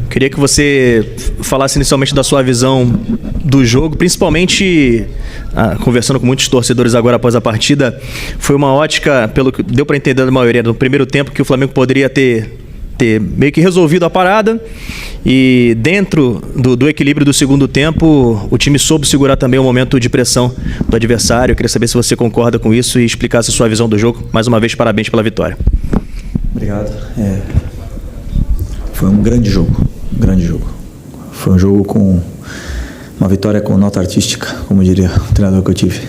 Queria que você falasse inicialmente da sua visão do jogo, principalmente conversando com muitos torcedores agora após a partida. Foi uma ótica, pelo que deu para entender da maioria no primeiro tempo, que o Flamengo poderia ter meio que resolvido a parada, e dentro do equilíbrio do segundo tempo o time soube segurar também o momento de pressão do adversário. Eu queria saber se você concorda com isso e explicasse a sua visão do jogo. Mais uma vez, parabéns pela vitória. Obrigado. Foi um grande jogo. Foi um jogo com uma vitória com nota artística, como diria o treinador que eu tive.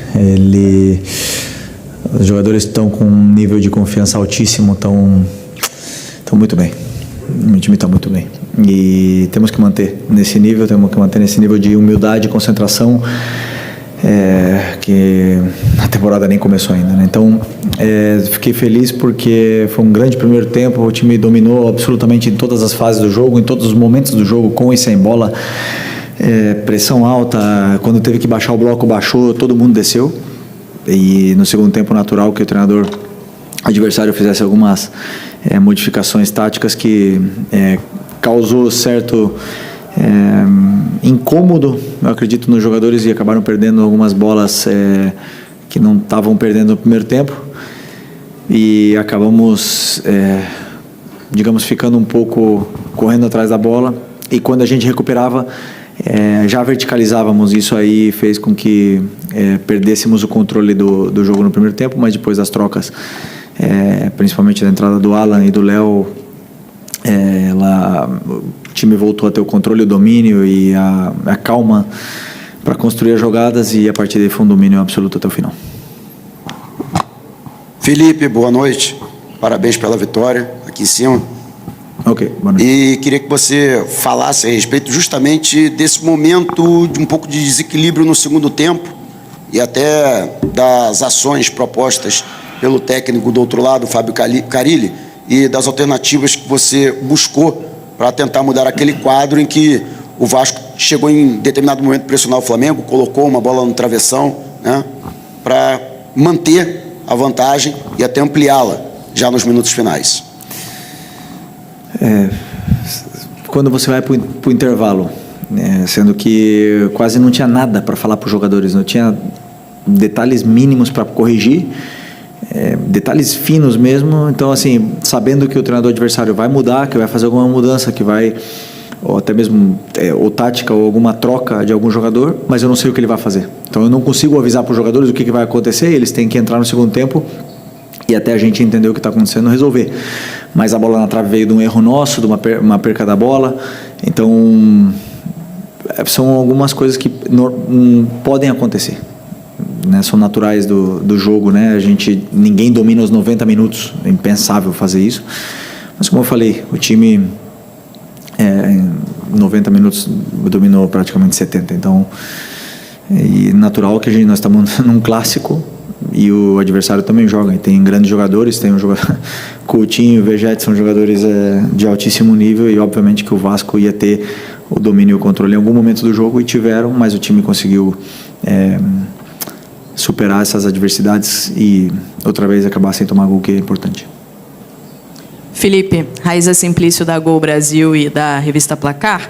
Os jogadores estão com um nível de confiança altíssimo, estão muito bem. O time está muito bem. E temos que manter nesse nível, de humildade e concentração, que a temporada nem começou ainda, né? Então, fiquei feliz porque foi um grande primeiro tempo. O time dominou absolutamente em todas as fases do jogo, em todos os momentos do jogo, com e sem bola. Pressão alta, quando teve que baixar o bloco, baixou, todo mundo desceu. E no segundo tempo, natural que o treinador adversário fizesse algumas modificações táticas que causou certo incômodo, eu acredito, nos jogadores, e acabaram perdendo algumas bolas que não estavam perdendo no primeiro tempo, e acabamos ficando um pouco correndo atrás da bola, e quando a gente recuperava já verticalizávamos. Isso aí fez com que perdêssemos o controle do jogo no primeiro tempo, mas depois das trocas, principalmente da entrada do Alan e do Léo, o time voltou a ter o controle, o domínio e a calma para construir as jogadas, e a partir daí foi um domínio absoluto até o final. Felipe, boa noite, parabéns pela vitória aqui em cima. Ok, boa noite. E queria que você falasse a respeito justamente desse momento de um pouco de desequilíbrio no segundo tempo, e até das ações propostas pelo técnico do outro lado, Fábio Carille, e das alternativas que você buscou para tentar mudar aquele quadro em que o Vasco chegou em determinado momento a pressionar o Flamengo, colocou uma bola no travessão, né, para manter a vantagem e até ampliá-la já nos minutos finais. Quando você vai para o intervalo, sendo que quase não tinha nada para falar para os jogadores, não tinha detalhes mínimos para corrigir, detalhes finos mesmo. Então, assim, sabendo que o treinador adversário vai mudar, que vai fazer alguma mudança, que vai, ou até mesmo ou tática ou alguma troca de algum jogador, mas eu não sei o que ele vai fazer. Então eu não consigo avisar para os jogadores o que vai acontecer. Eles têm que entrar no segundo tempo e, até a gente entender o que está acontecendo, resolver. Mas a bola na trave veio de um erro nosso, de uma perca da bola. Então são algumas coisas que podem acontecer, né? São naturais do jogo, né? Ninguém domina os 90 minutos, é impensável fazer isso. Mas, como eu falei, o time em 90 minutos dominou praticamente 70. Então, natural que nós estamos num clássico, e o adversário também joga, e tem grandes jogadores, tem Coutinho e Vegete, são jogadores de altíssimo nível, e obviamente que o Vasco ia ter o domínio e o controle em algum momento do jogo, e tiveram, mas o time conseguiu superar essas adversidades e outra vez acabar sem tomar gol, que é importante. Felipe, Raíza Simplício da Gol Brasil e da revista Placar.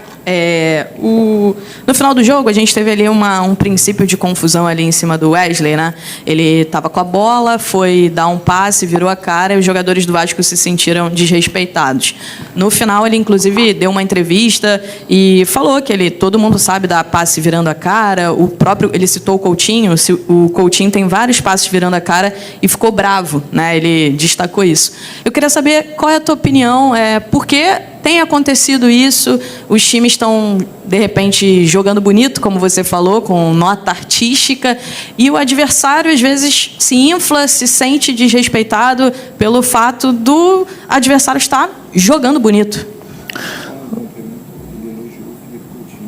No final do jogo, a gente teve ali um princípio de confusão ali em cima do Wesley, né? Ele estava com a bola, foi dar um passe, virou a cara, e os jogadores do Vasco se sentiram desrespeitados. No final, ele inclusive deu uma entrevista e falou que todo mundo sabe dar passe virando a cara. Ele citou o Coutinho. O Coutinho tem vários passes virando a cara e ficou bravo, né? Ele destacou isso. Eu queria saber qual é a tua opinião, por que tem acontecido isso? Os times estão, de repente, jogando bonito, como você falou, com nota artística, e o adversário, às vezes, se infla, se sente desrespeitado pelo fato do adversário estar jogando bonito.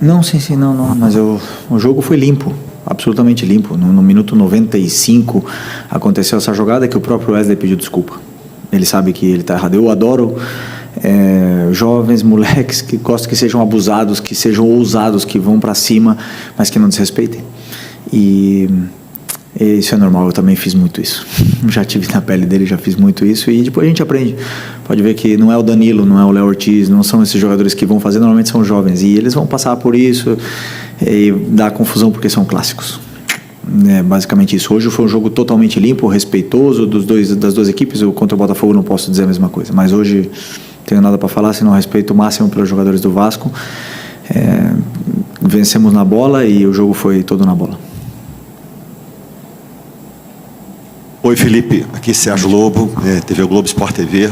Não, sim, não, mas o jogo foi limpo, absolutamente limpo. No minuto 95 aconteceu essa jogada que o próprio Wesley pediu desculpa. Ele sabe que ele está errado. Eu adoro jovens, moleques que gostam que sejam abusados, que sejam ousados, que vão para cima, mas que não desrespeitem. E Isso é normal, eu também fiz muito isso. Já tive na pele dele, já fiz muito isso. E depois a gente aprende. Pode ver que não é o Danilo, não é o Léo Ortiz, não são esses jogadores que vão fazer, normalmente são jovens. E eles vão passar por isso e dá confusão porque são clássicos. É basicamente isso. Hoje foi um jogo totalmente limpo, respeitoso das duas equipes. Eu contra o Botafogo não posso dizer a mesma coisa. Mas hoje não tenho nada para falar, senão respeito máximo pelos jogadores do Vasco. Vencemos na bola e o jogo foi todo na bola. Oi, Felipe, aqui Sérgio Lobo, TV Globo Sport TV.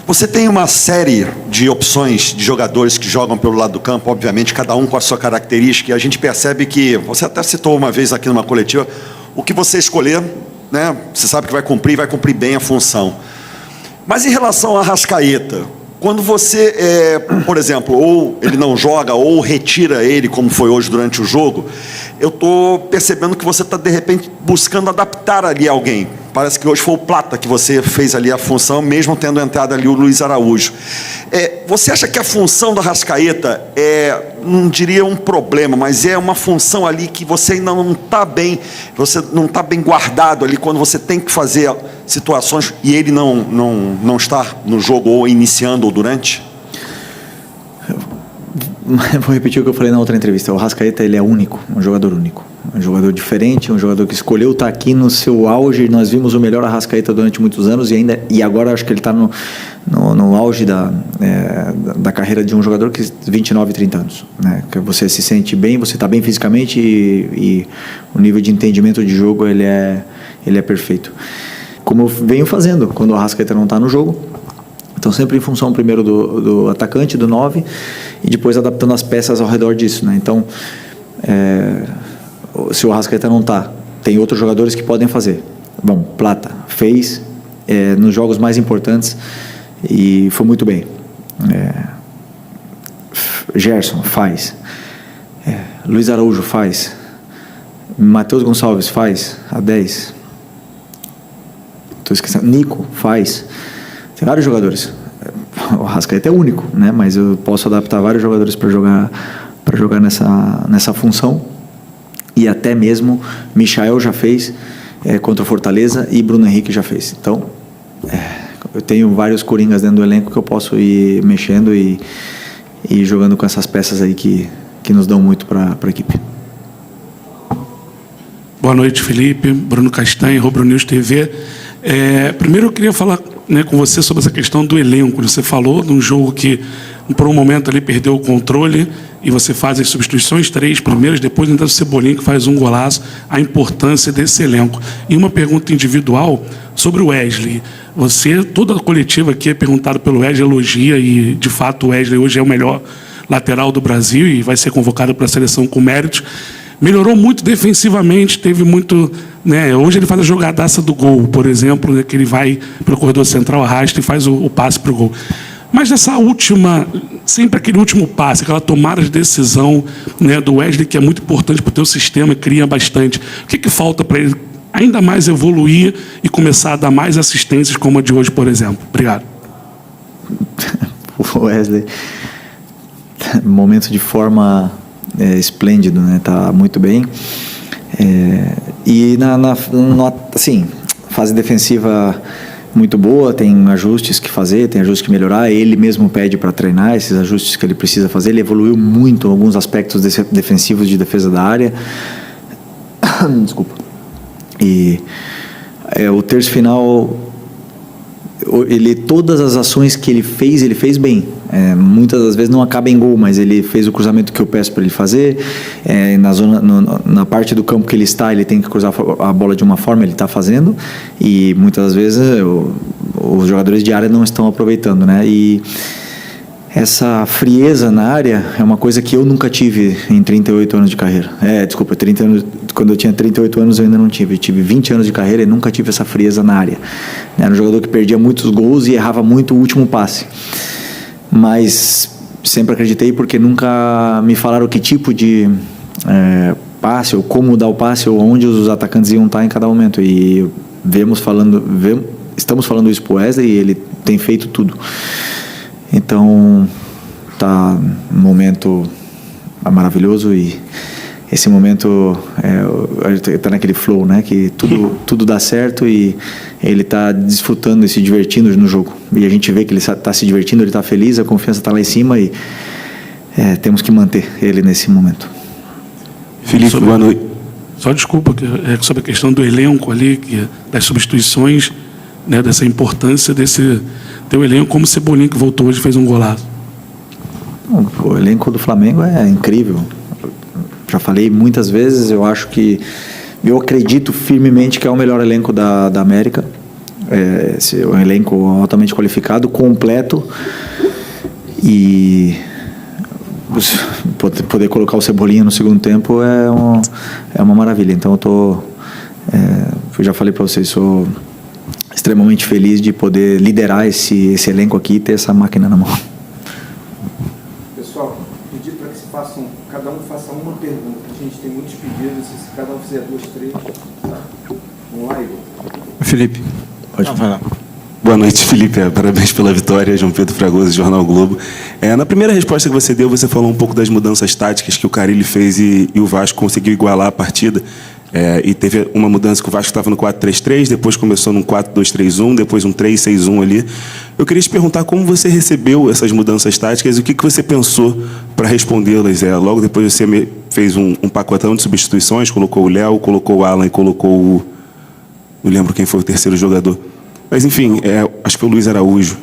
Você tem uma série de opções de jogadores que jogam pelo lado do campo, obviamente, cada um com a sua característica, e a gente percebe que, você até citou uma vez aqui numa coletiva, o que você escolher, né, você sabe que vai cumprir bem a função. Mas em relação ao Arrascaeta, quando você, por exemplo, ou ele não joga, ou retira ele, como foi hoje durante o jogo, eu estou percebendo que você está, de repente, buscando adaptar ali alguém. Parece que hoje foi o Plata que você fez ali a função, mesmo tendo entrado ali o Luiz Araújo. Você acha que a função do Arrascaeta não diria um problema, mas é uma função ali que você ainda não está bem, você não está bem guardado ali quando você tem que fazer situações e ele não está no jogo ou iniciando ou durante? Vou repetir o que eu falei na outra entrevista. O Arrascaeta, ele é único, um jogador único, um jogador diferente, um jogador que escolheu estar aqui no seu auge. Nós vimos o melhor Arrascaeta durante muitos anos e agora acho que ele está no auge da carreira de um jogador que 29, 30 anos, né? Que você se sente bem, você está bem fisicamente e o nível de entendimento de jogo ele é perfeito. Como eu venho fazendo quando o Arrascaeta não está no jogo. Então sempre em função primeiro do atacante, do 9, e depois adaptando as peças ao redor disso, né? Então, se o Arrascaeta não está, tem outros jogadores que podem fazer. Bom, Plata fez nos jogos mais importantes e foi muito bem. Gerson faz. Luiz Araújo faz. Matheus Gonçalves faz a 10. Estou esquecendo. Nico faz. Tem vários jogadores. O Arrascaeta é único, né? Mas eu posso adaptar vários jogadores para jogar nessa função. E até mesmo Michael já fez contra o Fortaleza e Bruno Henrique já fez. Então, eu tenho vários coringas dentro do elenco que eu posso ir mexendo e jogando com essas peças aí que nos dão muito para a equipe. Boa noite, Felipe. Bruno Castanho, Rubro News TV. Primeiro eu queria falar com você sobre essa questão do elenco. Você falou de um jogo que por um momento ali perdeu o controle e você faz as substituições, 3 primeiros, depois entra o Cebolinha que faz um golaço, a importância desse elenco. E uma pergunta individual sobre o Wesley. Toda a coletiva aqui é perguntado pelo Wesley, elogia, e de fato o Wesley hoje é o melhor lateral do Brasil e vai ser convocado para a seleção com méritos. Melhorou muito defensivamente, teve muito... hoje ele faz a jogadaça do gol, por exemplo, que ele vai para o corredor central, arrasta e faz o passe para o gol. Mas nessa última, sempre aquele último passe, aquela tomada de decisão do Wesley, que é muito importante para o teu sistema, cria bastante. O que falta para ele ainda mais evoluir e começar a dar mais assistências como a de hoje, por exemplo? Obrigado. O Wesley, momento de forma... esplêndido, né? Tá muito bem. E assim, fase defensiva muito boa, tem ajustes que fazer, tem ajustes que melhorar. Ele mesmo pede para treinar esses ajustes que ele precisa fazer. Ele evoluiu muito em alguns aspectos defensivos de defesa da área. Desculpa. E o terço final, todas as ações que ele fez bem. Muitas das vezes não acaba em gol, mas ele fez o cruzamento que eu peço para ele fazer. Na parte do campo que ele está, ele tem que cruzar a bola de uma forma, ele está fazendo, e muitas das vezes os jogadores de área não estão aproveitando, né? E essa frieza na área é uma coisa que eu nunca tive em 38 anos de carreira. 30 anos, quando eu tinha 38 anos eu ainda não tive. Eu tive 20 anos de carreira e nunca tive essa frieza na área. Era um jogador que perdia muitos gols e errava muito o último passe. Mas sempre acreditei, porque nunca me falaram que tipo de passe, ou como dar o passe, ou onde os atacantes iam estar em cada momento. E estamos falando isso pro Wesley, e ele tem feito tudo. Então, tá um momento maravilhoso, e esse momento a gente está naquele flow, né? Que tudo dá certo e ele está desfrutando e se divertindo no jogo. E a gente vê que ele está se divertindo, ele está feliz, a confiança está lá em cima e temos que manter ele nesse momento. Felipe, boa noite. Só desculpa, sobre a questão do elenco ali, das substituições, né, dessa importância desse teu elenco, como o Cebolinha, que voltou hoje, fez um golaço. O elenco do Flamengo é incrível. Já falei muitas vezes, eu acredito firmemente que é o melhor elenco da América. É um elenco altamente qualificado, completo, e poder colocar o Cebolinha no segundo tempo é uma maravilha. Então eu já falei para vocês, sou extremamente feliz de poder liderar esse elenco aqui e ter essa máquina na mão. Pessoal, pedir para que cada um faça uma pergunta. A gente tem muitos pedidos, se cada um fizer 2, 3, tá? Vamos lá, Igor. Felipe. Pode falar. Boa noite, Felipe. Parabéns pela vitória. João Pedro Fragoso, Jornal Globo. Na primeira resposta que você deu, você falou um pouco das mudanças táticas que o Carille fez e o Vasco conseguiu igualar a partida. E teve uma mudança que o Vasco estava no 4-3-3, depois começou num 4-2-3-1, depois um 3-6-1 ali. Eu queria te perguntar como você recebeu essas mudanças táticas e o que você pensou para respondê-las. Logo depois você fez um pacotão de substituições, colocou o Léo, colocou o Alan e colocou o... Não lembro quem foi o terceiro jogador. Mas, enfim, acho que foi o Luiz Araújo.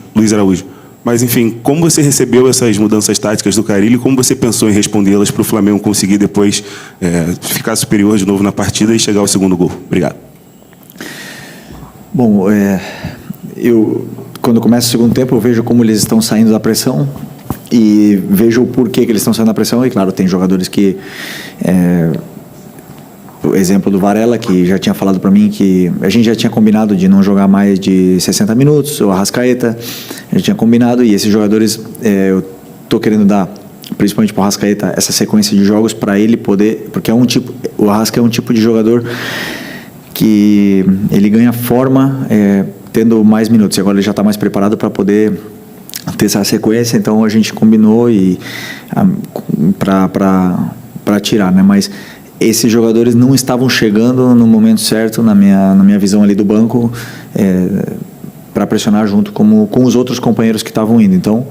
Mas, enfim, como você recebeu essas mudanças táticas do Carille e como você pensou em respondê-las para o Flamengo conseguir depois ficar superior de novo na partida e chegar ao segundo gol? Obrigado. Bom, quando começa o segundo tempo, eu vejo como eles estão saindo da pressão e vejo o porquê que eles estão saindo da pressão. E, claro, tem jogadores que... o exemplo do Varela, que já tinha falado para mim que a gente já tinha combinado de não jogar mais de 60 minutos, o Arrascaeta, a gente tinha combinado, e esses jogadores, eu tô querendo dar, principalmente para o Arrascaeta, essa sequência de jogos para ele poder, porque o Arrasca é um tipo de jogador que ele ganha forma tendo mais minutos, e agora ele já está mais preparado para poder ter essa sequência, então a gente combinou para tirar, né? Mas esses jogadores não estavam chegando no momento certo, na minha visão ali do banco, para pressionar junto com os outros companheiros que estavam indo. Então,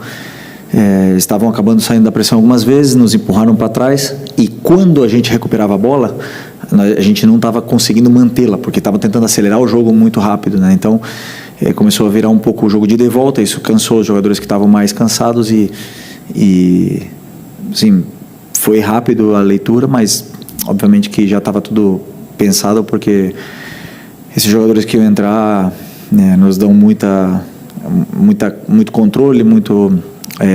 estavam acabando saindo da pressão algumas vezes, nos empurraram para trás, e quando a gente recuperava a bola, a gente não estava conseguindo mantê-la, porque estava tentando acelerar o jogo muito rápido, né? Então, começou a virar um pouco o jogo de ida e volta, isso cansou os jogadores que estavam mais cansados e assim, foi rápido a leitura, mas obviamente que já estava tudo pensado, porque esses jogadores que iam entrar nos dão muito controle, muito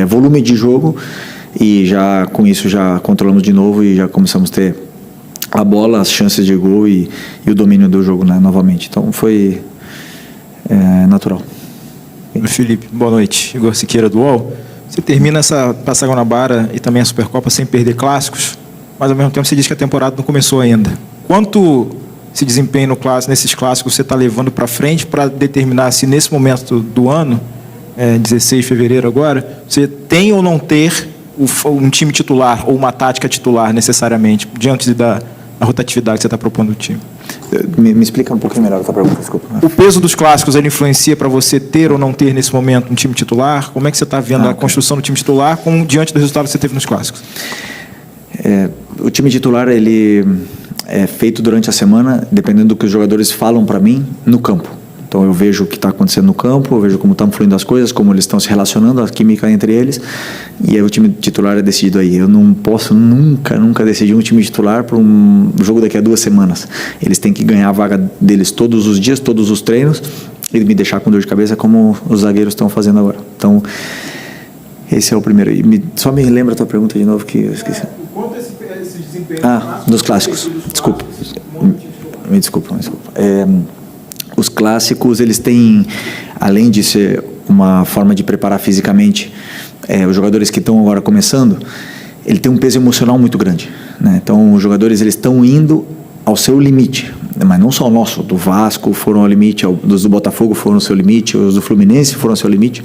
volume de jogo, e já com isso já controlamos de novo e já começamos a ter a bola, as chances de gol e o domínio do jogo, né, novamente. Então foi natural. Felipe, boa noite. Igor Siqueira do UOL. Você termina essa Taça Guanabara e também a Supercopa sem perder clássicos, mas ao mesmo tempo você diz que a temporada não começou ainda. Quanto esse desempenho nesses clássicos você está levando para frente para determinar se nesse momento do ano, 16 de fevereiro agora, você tem ou não ter um time titular ou uma tática titular necessariamente, diante da rotatividade que você está propondo do time? Me explica um pouquinho melhor a tua pergunta, desculpa. O peso dos clássicos, ele influencia para você ter ou não ter nesse momento um time titular? Como é que você está vendo a construção do time titular diante do resultado que você teve nos clássicos? O time titular, ele é feito durante a semana, dependendo do que os jogadores falam para mim no campo. Então eu vejo o que está acontecendo no campo, eu vejo como estão fluindo as coisas, como eles estão se relacionando, a química entre eles, e aí o time titular é decidido aí. Eu não posso nunca decidir um time titular para um jogo daqui a 2 semanas. Eles têm que ganhar a vaga deles todos os dias, todos os treinos, e me deixar com dor de cabeça como os zagueiros estão fazendo agora. Então, esse é o primeiro. E só me lembra a tua pergunta de novo, que eu esqueci. Quanto esse desempenho dos clássicos. Desculpa. Me desculpa. Os clássicos, eles têm, além de ser uma forma de preparar fisicamente os jogadores que estão agora começando, ele tem um peso emocional muito grande, né? Então, os jogadores, eles estão indo ao seu limite, mas não só o nosso, do Vasco foram ao limite, dos do Botafogo foram ao seu limite, os do Fluminense foram ao seu limite,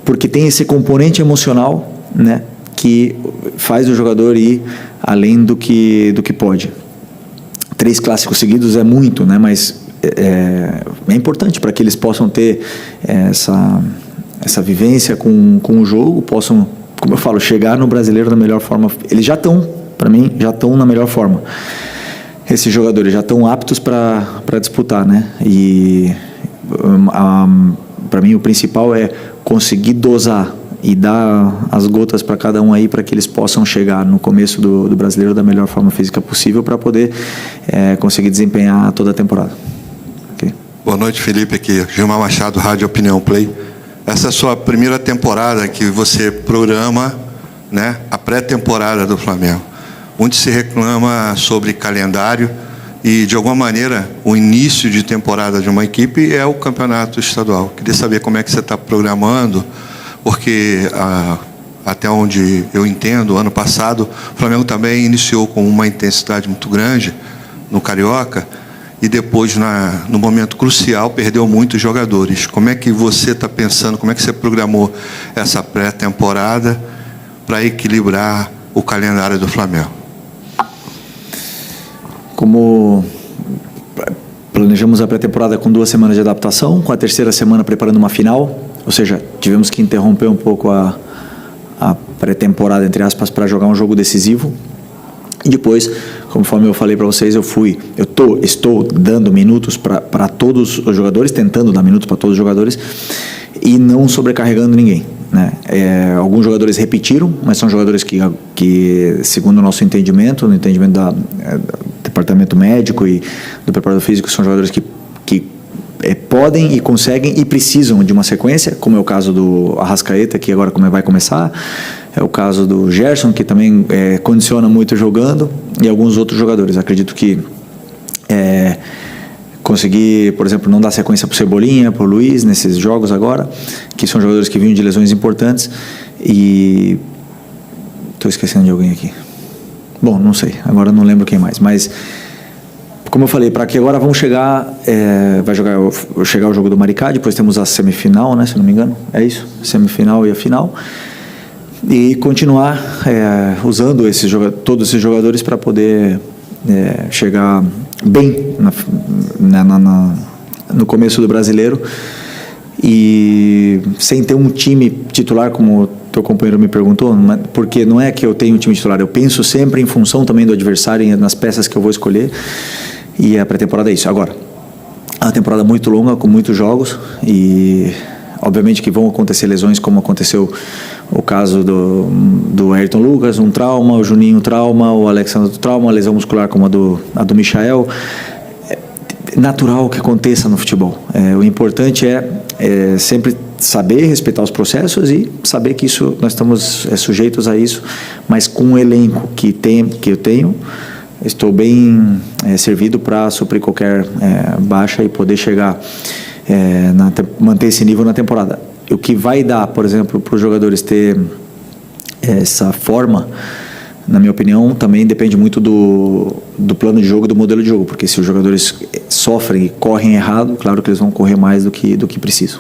porque tem esse componente emocional, né, que faz o jogador ir além do que pode. 3 clássicos seguidos é muito, né? Mas é importante para que eles possam ter essa vivência com o jogo, possam, como eu falo, chegar no Brasileiro da melhor forma. Eles já estão, para mim, já estão na melhor forma. Esses jogadores já estão aptos para disputar, né? E para mim o principal é conseguir dosar e dar as gotas para cada um aí, para que eles possam chegar no começo do Brasileiro da melhor forma física possível, para poder conseguir desempenhar toda a temporada. Okay. Boa noite, Felipe, aqui Gilmar Machado, Rádio Opinião Play. Essa é a sua primeira temporada que você programa, né, a pré-temporada do Flamengo. Muito se reclama sobre calendário e, de alguma maneira, o início de temporada de uma equipe é o campeonato estadual. Queria saber como é que você está programando, porque até onde eu entendo, ano passado, o Flamengo também iniciou com uma intensidade muito grande no Carioca e depois, no momento crucial, perdeu muitos jogadores. Como é que você está pensando, como é que você programou essa pré-temporada para equilibrar o calendário do Flamengo? Como planejamos a pré-temporada com 2 semanas de adaptação, com a 3ª semana preparando uma final, ou seja, tivemos que interromper um pouco a pré-temporada, entre aspas, para jogar um jogo decisivo. E depois, conforme eu falei para vocês, estou dando minutos para todos os jogadores, tentando dar minutos para todos os jogadores e não sobrecarregando ninguém, né? Alguns jogadores repetiram, mas são jogadores que segundo o nosso entendimento, no entendimento do departamento médico e do preparador físico, são jogadores que podem e conseguem e precisam de uma sequência, como é o caso do Arrascaeta, que agora vai começar, é o caso do Gerson, que também condiciona muito jogando, e alguns outros jogadores. Acredito que conseguir, por exemplo, não dar sequência para o Cebolinha, para o Luiz, nesses jogos agora, que são jogadores que vinham de lesões importantes, e estou esquecendo de alguém aqui. Bom, não sei, agora não lembro quem mais, mas como eu falei, para que agora vamos chegar, vai chegar o jogo do Maricá, depois temos a semifinal, né, se não me engano, é isso, semifinal e a final, e continuar usando todos esses jogadores para poder chegar bem no começo do Brasileiro, e sem ter um time titular, como o teu companheiro me perguntou, porque não é que eu tenho um time titular, eu penso sempre em função também do adversário e nas peças que eu vou escolher. E a pré-temporada é isso. Agora, é uma temporada muito longa, com muitos jogos, e obviamente que vão acontecer lesões, como aconteceu o caso do Ayrton Lucas, um trauma, o Juninho um trauma, o Alexandre trauma, a lesão muscular como a do Michael. É natural que aconteça no futebol. O importante é sempre saber respeitar os processos e saber que isso, nós estamos sujeitos a isso, mas com o elenco que eu tenho, estou bem servido para suprir qualquer baixa e poder chegar, manter esse nível na temporada. O que vai dar, por exemplo, para os jogadores ter essa forma, na minha opinião, também depende muito do plano de jogo e do modelo de jogo, porque se os jogadores sofrem e correm errado, claro que eles vão correr mais do que precisam.